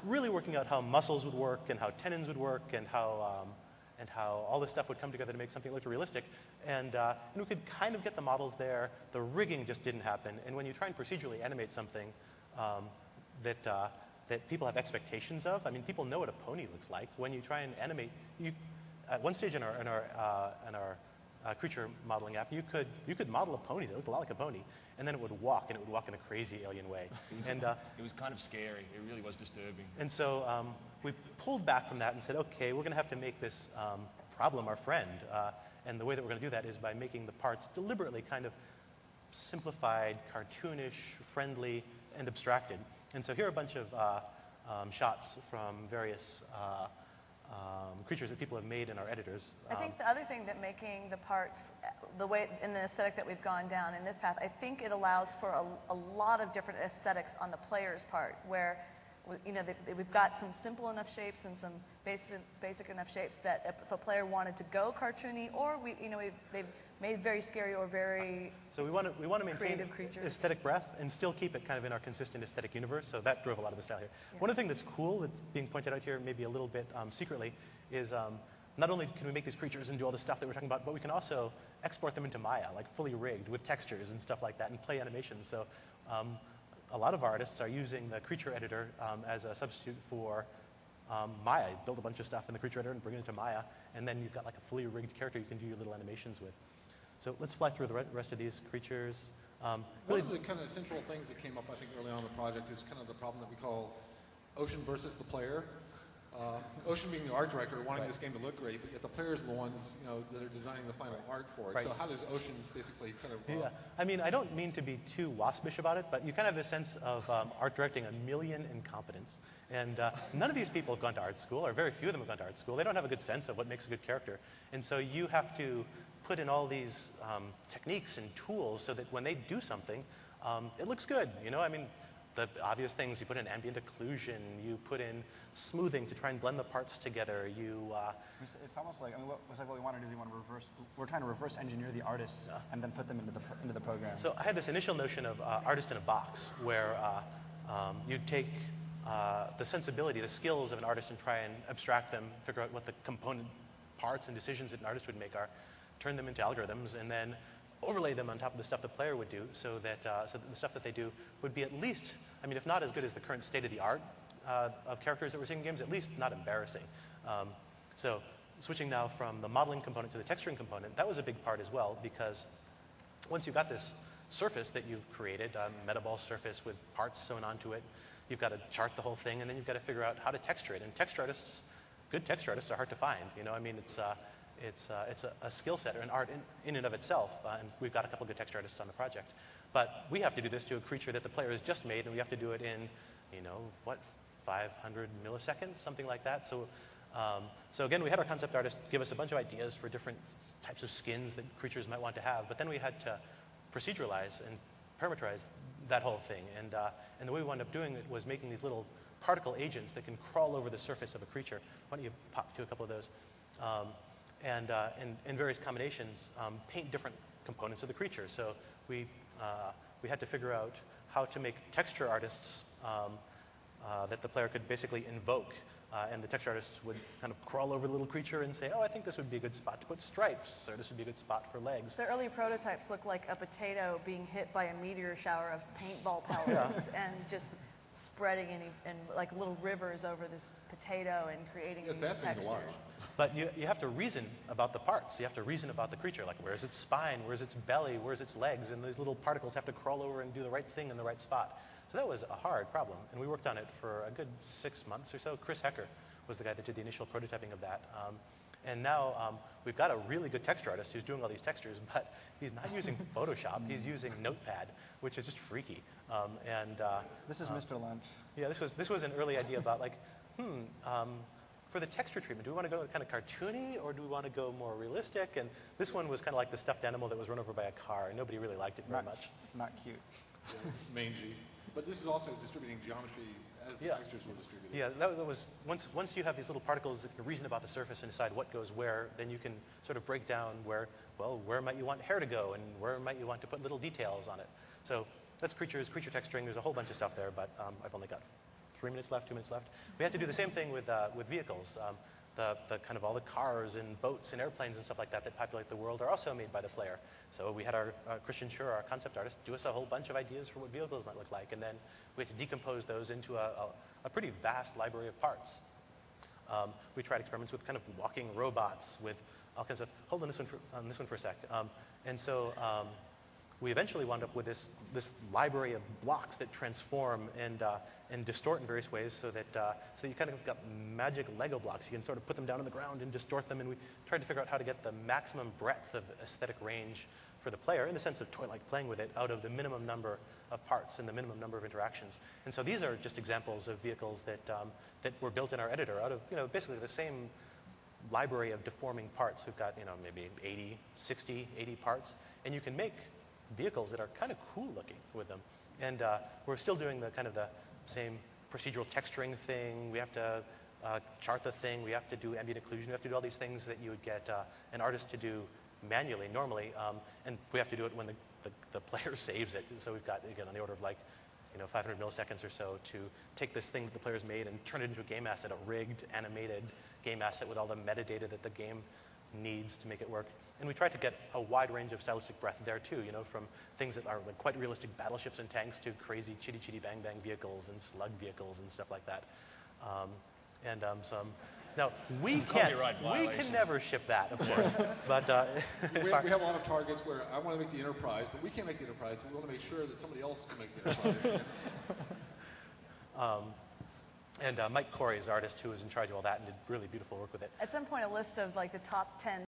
really working out how muscles would work and how tendons would work and how all this stuff would come together to make something look realistic. And we could kind of get the models there. The rigging just didn't happen. And when you try and procedurally animate something that people have expectations of, I mean, people know what a pony looks like. When you try and animate, at one stage in our creature modeling app, you could model a pony that looked a lot like a pony, and then it would walk, and it would walk in a crazy alien way. It was kind of scary. It really was disturbing. And so we pulled back from that and said, okay, we're going to have to make this problem our friend. And the way that we're going to do that is by making the parts deliberately kind of simplified, cartoonish, friendly, and abstracted. And so here are a bunch of shots from various creatures that people have made in our editors. I think the other thing that making the parts the way in the aesthetic that we've gone down in this path, I think it allows for a lot of different aesthetics on the player's part, where we've got some simple enough shapes and some basic enough shapes that if a player wanted to go cartoony, or they've made very scary or very so we want to maintain creatures. Aesthetic breadth and still keep it kind of in our consistent aesthetic universe. So that drove a lot of the style here. Yeah. One of the things that's cool that's being pointed out here, maybe a little bit secretly, is not only can we make these creatures and do all the stuff that we're talking about, but we can also export them into Maya, like fully rigged with textures and stuff like that, and play animations. So a lot of artists are using the creature editor as a substitute for Maya. You build a bunch of stuff in the creature editor and bring it into Maya, and then you've got like a fully rigged character you can do your little animations with. So let's fly through the rest of these creatures. One of the kind of central things that came up, I think, early on in the project is kind of the problem that we call Ocean versus the player. Ocean being the art director, wanting this game to look great, but yet the players are the ones that are designing the final art for it. Right. So how does Ocean basically kind of... Yeah, I mean, I don't mean to be too waspish about it, but you kind of have a sense of art directing a million incompetence. And none of these people have gone to art school, or very few of them have gone to art school. They don't have a good sense of what makes a good character. And so you have to put in all these techniques and tools so that when they do something, it looks good. I mean, the obvious things, you put in ambient occlusion, you put in smoothing to try and blend the parts together. It's almost like, what we want to do is we're trying to reverse engineer the artists and then put them into the program. So I had this initial notion of artist in a box, where you'd take the sensibility, the skills of an artist and try and abstract them, figure out what the component parts and decisions that an artist would make are, turn them into algorithms, and then overlay them on top of the stuff the player would do, so that the stuff that they do would be at least, I mean, if not as good as the current state of the art of characters that we're seeing in games, at least not embarrassing. So switching now from the modeling component to the texturing component, that was a big part as well, because once you've got this surface that you've created, a metaball surface with parts sewn onto it, you've got to chart the whole thing, and then you've got to figure out how to texture it. And good texture artists are hard to find. I mean, it's a skill set or an art in and of itself, and we've got a couple good texture artists on the project. But we have to do this to a creature that the player has just made, and we have to do it in, 500 milliseconds, something like that. So again, we had our concept artist give us a bunch of ideas for different types of skins that creatures might want to have, but then we had to proceduralize and parameterize that whole thing. And the way we wound up doing it was making these little particle agents that can crawl over the surface of a creature. Why don't you pop to a couple of those? And in various combinations, paint different components of the creature. So we had to figure out how to make texture artists that the player could basically invoke. And the texture artists would kind of crawl over the little creature and say, oh, I think this would be a good spot to put stripes, or this would be a good spot for legs. The early prototypes look like a potato being hit by a meteor shower of paintball pellets and just spreading in like little rivers over this potato and creating these textures. But you have to reason about the parts. You have to reason about the creature, like where's its spine, where's its belly, where's its legs, and these little particles have to crawl over and do the right thing in the right spot. So that was a hard problem, and we worked on it for a good 6 months or so. Chris Hecker was the guy that did the initial prototyping of that. And now we've got a really good texture artist who's doing all these textures, but he's not using Photoshop. He's using Notepad, which is just freaky. This is Mr. Lunch. Yeah, this was an early idea about like, for the texture treatment, do we want to go kind of cartoony, or do we want to go more realistic? And this one was kind of like the stuffed animal that was run over by a car, and nobody really liked it very much. It's not cute. Yeah, mangy. But this is also distributing geometry as the textures were distributed. Yeah, that was once you have these little particles that can reason about the surface and decide what goes where, then you can sort of break down where might you want hair to go, and where might you want to put little details on it. So that's creature texturing. There's a whole bunch of stuff there, but I've only got 3 minutes left, 2 minutes left. We had to do the same thing with vehicles. The kind of all the cars and boats and airplanes and stuff like that that populate the world are also made by the player. So we had our Christian Schur, our concept artist, do us a whole bunch of ideas for what vehicles might look like, and then we had to decompose those into a pretty vast library of parts. We tried experiments with kind of walking robots, with all kinds of. Hold on this one for a sec. And so we eventually wound up with this library of blocks that transform and distort in various ways, so that so you kind of got magic Lego blocks. You can sort of put them down on the ground and distort them, and we tried to figure out how to get the maximum breadth of aesthetic range for the player, in the sense of toy-like playing with it, out of the minimum number of parts and the minimum number of interactions. And so these are just examples of vehicles that were built in our editor out of basically the same library of deforming parts. We've got maybe 80 parts, and you can make vehicles that are kind of cool looking with them. And we're still doing the same procedural texturing thing. We have to chart the thing. We have to do ambient occlusion. We have to do all these things that you would get an artist to do manually normally, and we have to do it when the player saves it. So we've got, again, on the order of 500 milliseconds or so to take this thing that the player's made and turn it into a game asset, a rigged, animated game asset with all the metadata that the game needs to make it work. And we try to get a wide range of stylistic breadth there too, from things that are quite realistic battleships and tanks to crazy chitty chitty bang bang vehicles and slug vehicles and stuff like that. Now, we can never ship that, of course. But we have a lot of targets where I want to make the Enterprise, but we can't make the Enterprise, but we want to make sure that somebody else can make the Enterprise. And Mike Corey is the artist who was in charge of all that and did really beautiful work with it. At some point, a list of the top 10